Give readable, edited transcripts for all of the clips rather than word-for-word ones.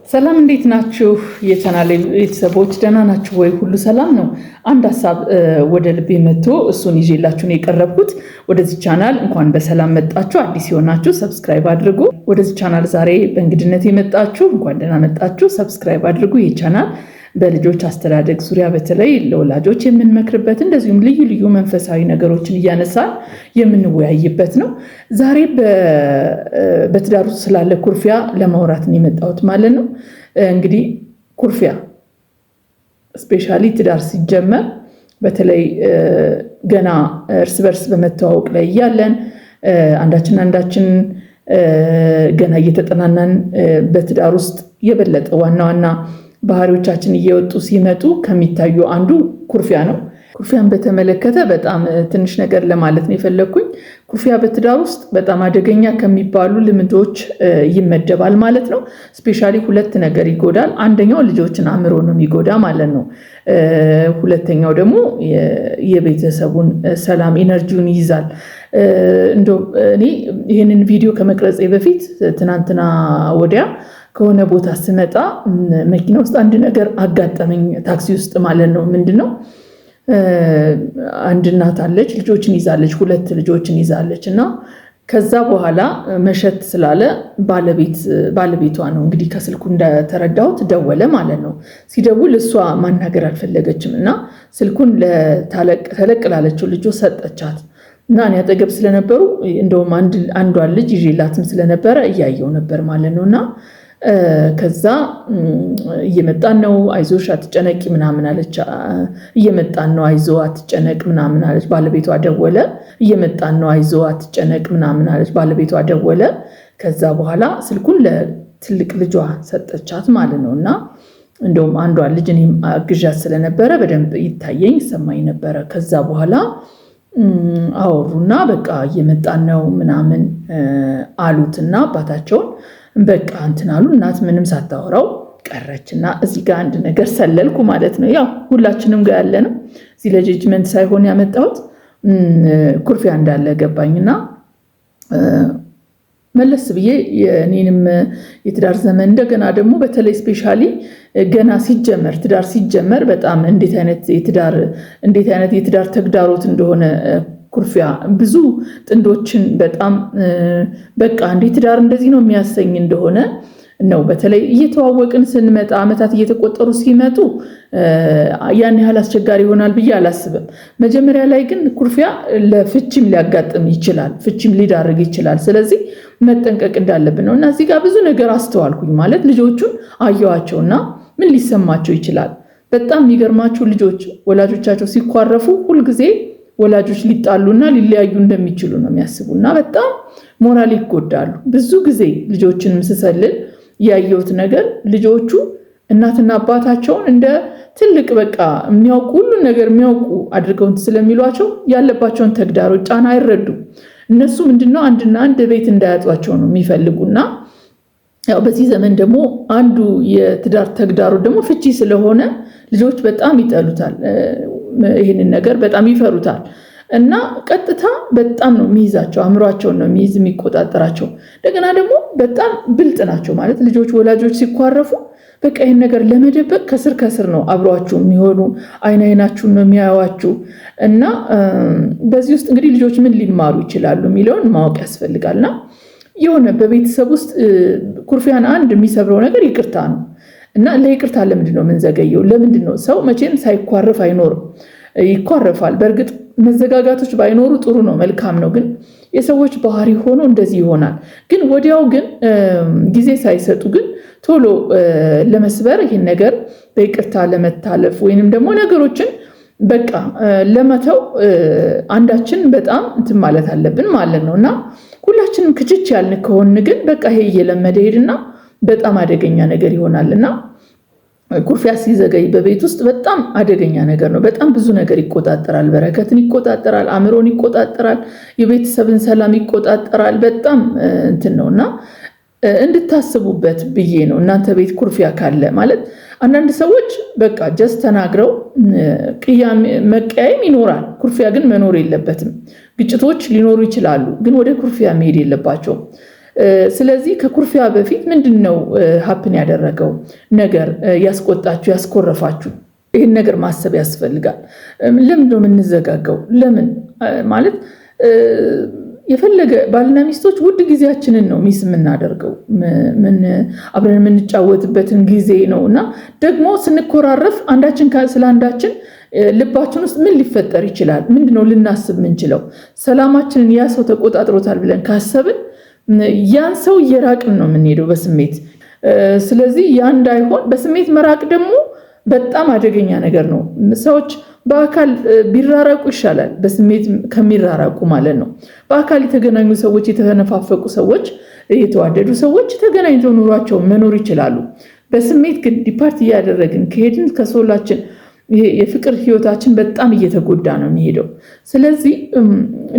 ሰላም እንዴት ናችሁ? የቻናሌ ቤተሰቦች ደህና ናችሁ ወይ? ሁሉ ሰላም ነው? አንድ ሐሳብ ወደ ልቤ መጥቶ እሱን ይዤላችሁ ነው የቀረብኩት። ወደዚህ ቻናል እንኳን በሰላም መጣችሁ። አዲስ የሆናችሁ ሰብስክራይብ አድርጉ። ወደዚህ ቻናል ዛሬ በእንግድነት የመጣችሁ እንኳን ደህና መጣችሁ። ሰብስክራይብ አድርጉ። ይህ ቻናል በልጆች አስተዳደግ ዙሪያ በተለይ ለወላጆች የምንመክርበት እንደዚሁም ልዩ ልዩ መንፈሳዊ ነገሮችን እያነሳን የምንወያይበት ነው። ዛሬ በትዳር ውስጥ ስላለ ኩርፊያ ለማውራት ነው የመጣሁት ማለት ነው። እንግዲህ ኩርፊያ ስፔሻሊ ትዳር ሲጀመር በተለይ ገና እርስ በርስ በመተዋወቅ ላይ እያለን አንዳችን ገና እየተጠናናን በትዳር ውስጥ የበለጠ ዋና ዋና ባህሪዎቻችን እየወጡ ሲመጡ ከሚታዩ አንዱ ኩርፊያ ነው። ኩርፊያን በተመለከተ በጣም ትንሽ ነገር ለማለት ነው የፈለግኩኝ። ኩርፊያ በትዳር ውስጥ በጣም አደገኛ ከሚባሉ ልምዶች ይመደባል ማለት ነው። ስፔሻሊ ሁለት ነገር ይጎዳል። አንደኛው ልጆችን አእምሮ ነው የሚጎዳ ማለት ነው። ሁለተኛው ደግሞ የቤተሰቡን ሰላም ኢነርጂውን ይይዛል። እንደው እኔ ይህንን ቪዲዮ ከመቅረጼ በፊት ትናንትና ወዲያ ከሆነ ቦታ ስመጣ መኪና ውስጥ አንድ ነገር አጋጠመኝ። ታክሲ ውስጥ ማለት ነው። ምንድነው? አንድ እናት አለች፣ ልጆችን ይዛለች፣ ሁለት ልጆችን ይዛለች እና ከዛ በኋላ መሸት ስላለ ባለቤቷ ነው እንግዲህ ከስልኩ እንደተረዳሁት ደወለ ማለት ነው። ሲደውል እሷ ማናገር አልፈለገችም እና ስልኩን ተለቅ ላለችው ልጆ ሰጠቻት እና እኔ አጠገብ ስለነበሩ እንደውም አንዷን ልጅ ይዤላትም ስለነበረ እያየው ነበር ማለት ነው። እና ከዛ እየመጣን ነው አይዞሽ አትጨነቂ ምናምን አለች። እየመጣን ነው አይዞ አትጨነቅ ምናምን አለች። ባለቤቷ ደወለ። እየመጣን ነው አይዞ አትጨነቅ ምናምን አለች። ባለቤቷ ደወለ። ከዛ በኋላ ስልኩን ለትልቅ ልጇ ሰጠቻት ማለት ነው። እና እንደውም አንዷን ልጅ እኔም አግዣት ስለነበረ በደንብ ይታየኝ ሰማኝ ነበረ። ከዛ በኋላ አወሩና በቃ እየመጣን ነው ምናምን አሉትና አባታቸውን በቃ እንትን አሉ። እናት ምንም ሳታወራው ቀረችና እዚህ ጋር አንድ ነገር ሰለልኩ ማለት ነው። ያው ሁላችንም ጋር ያለ ነው። እዚህ ለጀጅመንት ሳይሆን ያመጣሁት ኩርፊያ እንዳለ ገባኝና መለስ ብዬ የኔንም የትዳር ዘመን እንደገና ደግሞ በተለይ ስፔሻሊ ገና ትዳር ሲጀመር በጣም እንዴት አይነት የትዳር ተግዳሮት እንደሆነ ኩርፊያ ብዙ ጥንዶችን በጣም በቃ እንዴት ትዳር እንደዚህ ነው የሚያሰኝ እንደሆነ ነው። በተለይ እየተዋወቅን ስንመጣ ዓመታት እየተቆጠሩ ሲመጡ ያን ያህል አስቸጋሪ ይሆናል ብዬ አላስብም። መጀመሪያ ላይ ግን ኩርፊያ ለፍቺም ሊያጋጥም ይችላል፣ ፍቺም ሊዳርግ ይችላል። ስለዚህ መጠንቀቅ እንዳለብን ነው። እና እዚህ ጋር ብዙ ነገር አስተዋልኩኝ ማለት ልጆቹን አየዋቸውና ምን ሊሰማቸው ይችላል። በጣም የሚገርማችሁ ልጆች ወላጆቻቸው ሲኳረፉ ሁልጊዜ ወላጆች ሊጣሉና ሊለያዩ እንደሚችሉ ነው የሚያስቡና በጣም ሞራል ይጎዳሉ። ብዙ ጊዜ ልጆችን ስሰልል ያየሁት ነገር ልጆቹ እናትና አባታቸውን እንደ ትልቅ በቃ የሚያውቁ ሁሉን ነገር የሚያውቁ አድርገው ስለሚሏቸው ያለባቸውን ተግዳሮት ጫና አይረዱም። እነሱ ምንድነው አንድና አንድ ቤት እንዳያጧቸው ነው የሚፈልጉና ያው በዚህ ዘመን ደግሞ አንዱ የትዳር ተግዳሮት ደግሞ ፍቺ ስለሆነ ልጆች በጣም ይጠሉታል። ይህንን ነገር በጣም ይፈሩታል እና ቀጥታ በጣም ነው የሚይዛቸው፣ አእምሯቸውን ነው የሚይዝ የሚቆጣጠራቸው። እንደገና ደግሞ በጣም ብልጥ ናቸው ማለት ልጆች ወላጆች ሲኳረፉ በቃ ይህን ነገር ለመደበቅ ከስር ነው አብሯችሁ የሚሆኑ፣ አይናችሁን ነው የሚያዩዋችሁ። እና በዚህ ውስጥ እንግዲህ ልጆች ምን ሊማሩ ይችላሉ የሚለውን ማወቅ ያስፈልጋልና የሆነ በቤተሰብ ውስጥ ኩርፊያን አንድ የሚሰብረው ነገር ይቅርታ ነው። እና ለይቅርታ ለምንድን ነው የምንዘገየው? ለምንድን ነው ሰው መቼም ሳይኳረፍ አይኖርም? ይኳረፋል። በእርግጥ መዘጋጋቶች ባይኖሩ ጥሩ ነው፣ መልካም ነው። ግን የሰዎች ባህሪ ሆኖ እንደዚህ ይሆናል። ግን ወዲያው ግን ጊዜ ሳይሰጡ ግን ቶሎ ለመስበር ይህን ነገር በይቅርታ ለመታለፍ ወይንም ደግሞ ነገሮችን በቃ ለመተው አንዳችን በጣም እንትን ማለት አለብን ማለት ነው። እና ሁላችንም ክችች ያልን ከሆን ግን በቃ ይሄ እየለመደ ሄድና በጣም አደገኛ ነገር ይሆናልና ኩርፊያ ሲዘገይ በቤት ውስጥ በጣም አደገኛ ነገር ነው። በጣም ብዙ ነገር ይቆጣጠራል። በረከትን ይቆጣጠራል፣ አእምሮን ይቆጣጠራል፣ የቤተሰብን ሰላም ይቆጣጠራል። በጣም እንትን ነውና እንድታስቡበት ብዬ ነው። እናንተ ቤት ኩርፊያ ካለ ማለት አንዳንድ ሰዎች በቃ ጀስት ተናግረው መቀያየም ይኖራል። ኩርፊያ ግን መኖር የለበትም። ግጭቶች ሊኖሩ ይችላሉ፣ ግን ወደ ኩርፊያ መሄድ የለባቸውም። ስለዚህ ከኩርፊያ በፊት ምንድነው ሀፕን ያደረገው ነገር ያስቆጣችሁ ያስኮረፋችሁ? ይህን ነገር ማሰብ ያስፈልጋል። ለምን ነው የምንዘጋጋው? ለምን ማለት የፈለገ ባልና ሚስቶች ውድ ጊዜያችንን ነው ሚስ የምናደርገው፣ አብረን የምንጫወትበትን ጊዜ ነው እና ደግሞ ስንኮራረፍ አንዳችን ስለ አንዳችን ልባችን ውስጥ ምን ሊፈጠር ይችላል? ምንድነው ልናስብ ምንችለው? ሰላማችንን ያ ሰው ተቆጣጥሮታል ብለን ካሰብን ያን ሰው እየራቅን ነው የምንሄደው በስሜት። ስለዚህ ያ እንዳይሆን በስሜት መራቅ ደግሞ በጣም አደገኛ ነገር ነው። ሰዎች በአካል ቢራራቁ ይሻላል በስሜት ከሚራራቁ ማለት ነው። በአካል የተገናኙ ሰዎች፣ የተነፋፈቁ ሰዎች፣ የተዋደዱ ሰዎች ተገናኝተው ኑሯቸው መኖር ይችላሉ። በስሜት ግን ዲፓርት እያደረግን ከሄድን ከሶላችን የፍቅር ህይወታችን በጣም እየተጎዳ ነው የሚሄደው። ስለዚህ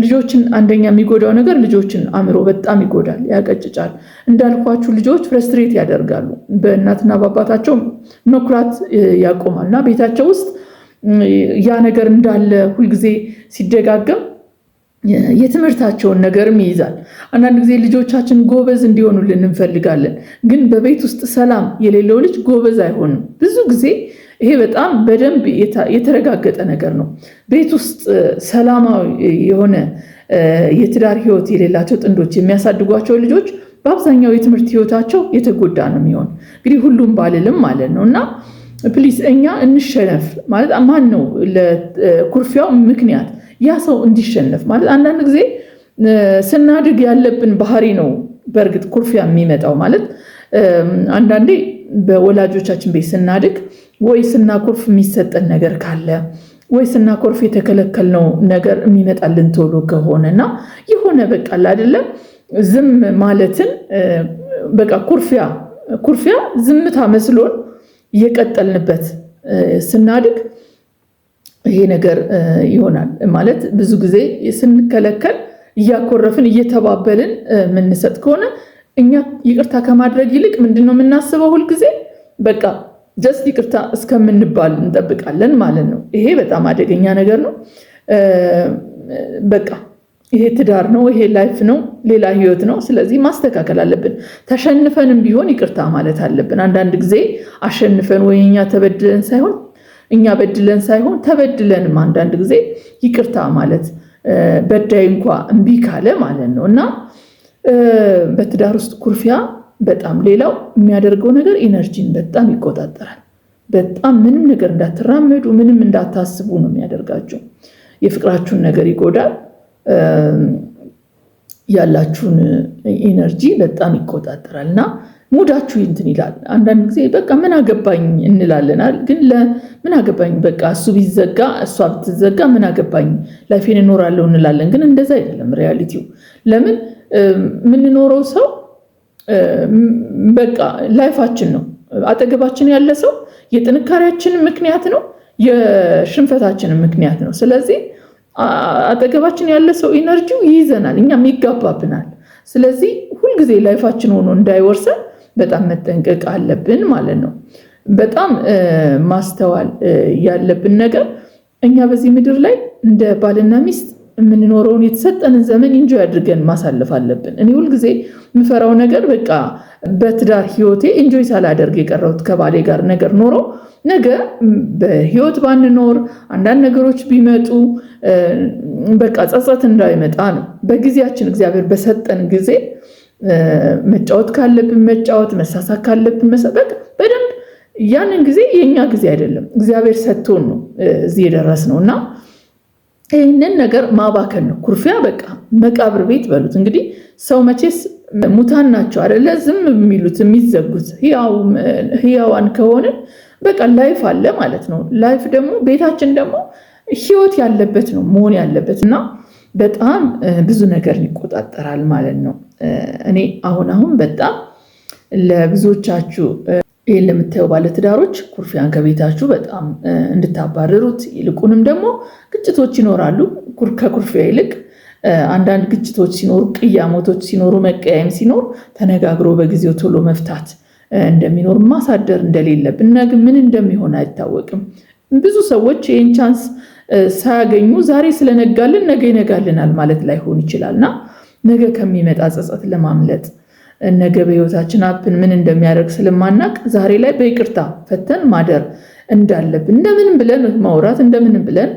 ልጆችን አንደኛ የሚጎዳው ነገር ልጆችን አእምሮ በጣም ይጎዳል፣ ያቀጭጫል። እንዳልኳችሁ ልጆች ፍረስትሬት ያደርጋሉ፣ በእናትና በአባታቸው መኩራት ያቆማል እና ቤታቸው ውስጥ ያ ነገር እንዳለ ሁልጊዜ ሲደጋገም የትምህርታቸውን ነገርም ይይዛል። አንዳንድ ጊዜ ልጆቻችን ጎበዝ እንዲሆኑልን እንፈልጋለን፣ ግን በቤት ውስጥ ሰላም የሌለው ልጅ ጎበዝ አይሆንም። ብዙ ጊዜ ይሄ በጣም በደንብ የተረጋገጠ ነገር ነው። ቤት ውስጥ ሰላማዊ የሆነ የትዳር ህይወት የሌላቸው ጥንዶች የሚያሳድጓቸው ልጆች በአብዛኛው የትምህርት ህይወታቸው የተጎዳ ነው የሚሆን። እንግዲህ ሁሉም ባልልም ማለት ነው እና ፕሊስ እኛ እንሸነፍ ማለት ማን ነው ለኩርፊያው ምክንያት ያ ሰው እንዲሸነፍ ማለት አንዳንድ ጊዜ ስናድግ ያለብን ባህሪ ነው። በእርግጥ ኩርፊያ የሚመጣው ማለት አንዳንዴ በወላጆቻችን ቤት ስናድግ ወይ ስናኮርፍ የሚሰጠን ነገር ካለ ወይ ስናኮርፍ የተከለከልነው ነገር የሚመጣልን ቶሎ ከሆነና የሆነ በቃ አይደለም ዝም ማለትን በቃ ኩርፊያ ዝምታ መስሎን እየቀጠልንበት ስናድግ ይሄ ነገር ይሆናል ማለት ብዙ ጊዜ ስንከለከል እያኮረፍን እየተባበልን የምንሰጥ ከሆነ እኛ ይቅርታ ከማድረግ ይልቅ ምንድነው የምናስበው? ሁልጊዜ በቃ ጀስት ይቅርታ እስከምንባል እንጠብቃለን ማለት ነው። ይሄ በጣም አደገኛ ነገር ነው። በቃ ይሄ ትዳር ነው፣ ይሄ ላይፍ ነው፣ ሌላ ህይወት ነው። ስለዚህ ማስተካከል አለብን። ተሸንፈንም ቢሆን ይቅርታ ማለት አለብን። አንዳንድ ጊዜ አሸንፈን ወይ እኛ በድለን ሳይሆን ተበድለንም አንዳንድ ጊዜ ይቅርታ ማለት በዳይ እንኳ እምቢ ካለ ማለት ነው እና በትዳር ውስጥ ኩርፊያ በጣም ሌላው የሚያደርገው ነገር ኢነርጂን በጣም ይቆጣጠራል። በጣም ምንም ነገር እንዳትራመዱ፣ ምንም እንዳታስቡ ነው የሚያደርጋችሁ። የፍቅራችሁን ነገር ይጎዳል። ያላችሁን ኢነርጂ በጣም ይቆጣጠራል እና ሙዳችሁ እንትን ይላል። አንዳንድ ጊዜ በቃ ምን አገባኝ እንላለናል፣ ግን ለምን አገባኝ በቃ እሱ ቢዘጋ እሷ ብትዘጋ ምን አገባኝ ላይፌን እኖራለሁ እንላለን። ግን እንደዛ አይደለም ሪያሊቲው። ለምን የምንኖረው ሰው በቃ ላይፋችን ነው። አጠገባችን ያለ ሰው የጥንካሬያችን ምክንያት ነው፣ የሽንፈታችን ምክንያት ነው። ስለዚህ አጠገባችን ያለ ሰው ኢነርጂው ይይዘናል፣ እኛም ይጋባብናል። ስለዚህ ሁልጊዜ ላይፋችን ሆኖ እንዳይወርሰን በጣም መጠንቀቅ አለብን ማለት ነው። በጣም ማስተዋል ያለብን ነገር እኛ በዚህ ምድር ላይ እንደ ባልና ሚስት የምንኖረውን የተሰጠንን ዘመን ኢንጆይ አድርገን ማሳለፍ አለብን። እኔ ሁልጊዜ የምፈራው ነገር በቃ በትዳር ህይወቴ ኢንጆይ ሳላደርግ የቀረሁት ከባሌ ጋር ነገር ኖሮ ነገ በህይወት ባንኖር አንዳንድ ነገሮች ቢመጡ በቃ ጸጸት እንዳይመጣ ነው። በጊዜያችን እግዚአብሔር በሰጠን ጊዜ መጫወት ካለብን መጫወት፣ መሳሳቅ ካለብን መሳሳቅ በደንብ ያንን ጊዜ የኛ ጊዜ አይደለም፣ እግዚአብሔር ሰጥቶን ነው እዚህ የደረስነው እና ይህንን ነገር ማባከን ነው። ኩርፊያ በቃ መቃብር ቤት በሉት። እንግዲህ ሰው መቼስ ሙታን ናቸው አይደለ ዝም የሚሉት የሚዘጉት። ህያዋን ከሆነ በቃ ላይፍ አለ ማለት ነው። ላይፍ ደግሞ ቤታችን ደግሞ ህይወት ያለበት ነው መሆን ያለበት እና በጣም ብዙ ነገር ይቆጣጠራል ማለት ነው። እኔ አሁን በጣም ለብዙዎቻችሁ ይህን ለምታዩ ባለትዳሮች ኩርፊያን ከቤታችሁ በጣም እንድታባረሩት፣ ይልቁንም ደግሞ ግጭቶች ይኖራሉ። ከኩርፊያ ይልቅ አንዳንድ ግጭቶች ሲኖሩ፣ ቅያሞቶች ሲኖሩ፣ መቀያየም ሲኖር ተነጋግሮ በጊዜው ቶሎ መፍታት እንደሚኖር ማሳደር እንደሌለብን፣ ነገ ምን እንደሚሆን አይታወቅም። ብዙ ሰዎች ይህን ቻንስ ሳያገኙ ዛሬ ስለነጋልን ነገ ይነጋልናል ማለት ላይሆን ይችላልና ነገ ከሚመጣ ጸጸት ለማምለጥ ነገ በህይወታችን አፕን ምን እንደሚያደርግ ስለማናቅ ዛሬ ላይ በይቅርታ ፈተን ማደር እንዳለብን እንደምንም ብለን ማውራት እንደምንም ብለን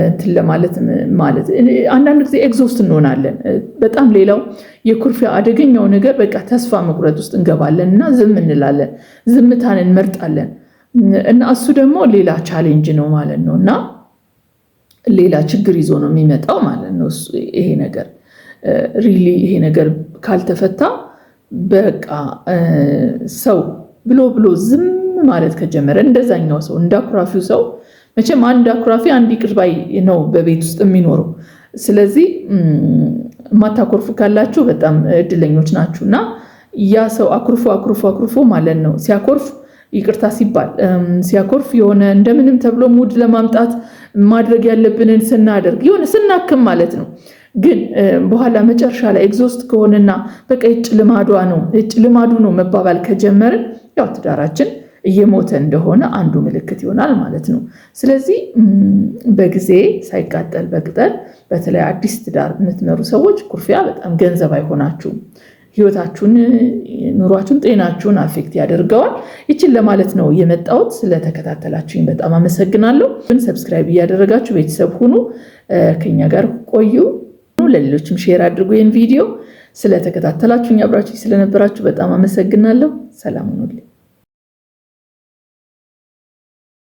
እንትን ለማለት ማለት አንዳንድ ጊዜ ኤግዞስት እንሆናለን በጣም ሌላው የኩርፊያ አደገኛው ነገር በቃ ተስፋ መቁረጥ ውስጥ እንገባለን እና ዝም እንላለን ዝምታን እንመርጣለን እና እሱ ደግሞ ሌላ ቻሌንጅ ነው ማለት ነው እና ሌላ ችግር ይዞ ነው የሚመጣው ማለት ነው ይሄ ነገር ሪሊ ይሄ ነገር ካልተፈታ በቃ ሰው ብሎ ዝም ማለት ከጀመረ እንደዛኛው ሰው እንዳኩራፊው ሰው መቼም አንድ አኩራፊ አንድ ይቅር ባይ ነው በቤት ውስጥ የሚኖረው ስለዚህ ማታኮርፉ ካላችሁ በጣም እድለኞች ናችሁና ያ ሰው አኩርፎ ማለት ነው ሲያኮርፍ ይቅርታ ሲባል ሲያኮርፍ የሆነ እንደምንም ተብሎ ሙድ ለማምጣት ማድረግ ያለብንን ስናደርግ የሆነ ስናክም ማለት ነው ግን በኋላ መጨረሻ ላይ ኤግዞስት ከሆነና በቃ እጭ ልማዱ ነው መባባል ከጀመርን ያው ትዳራችን እየሞተ እንደሆነ አንዱ ምልክት ይሆናል ማለት ነው ስለዚህ በጊዜ ሳይቃጠል በቅጠል በተለይ አዲስ ትዳር የምትመሩ ሰዎች ኩርፊያ በጣም ገንዘብ አይሆናችሁም ህይወታችሁን ኑሯችሁን ጤናችሁን አፌክት ያደርገዋል ይችን ለማለት ነው የመጣሁት ስለተከታተላችሁኝ በጣም አመሰግናለሁ ሰብስክራይብ እያደረጋችሁ ቤተሰብ ሁኑ ከኛ ጋር ቆዩ ለሌሎችም ሼር አድርጉ ይህን ቪዲዮ ስለተከታተላችሁኝ አብራችሁ ስለነበራችሁ በጣም አመሰግናለሁ ሰላም ሁኑልኝ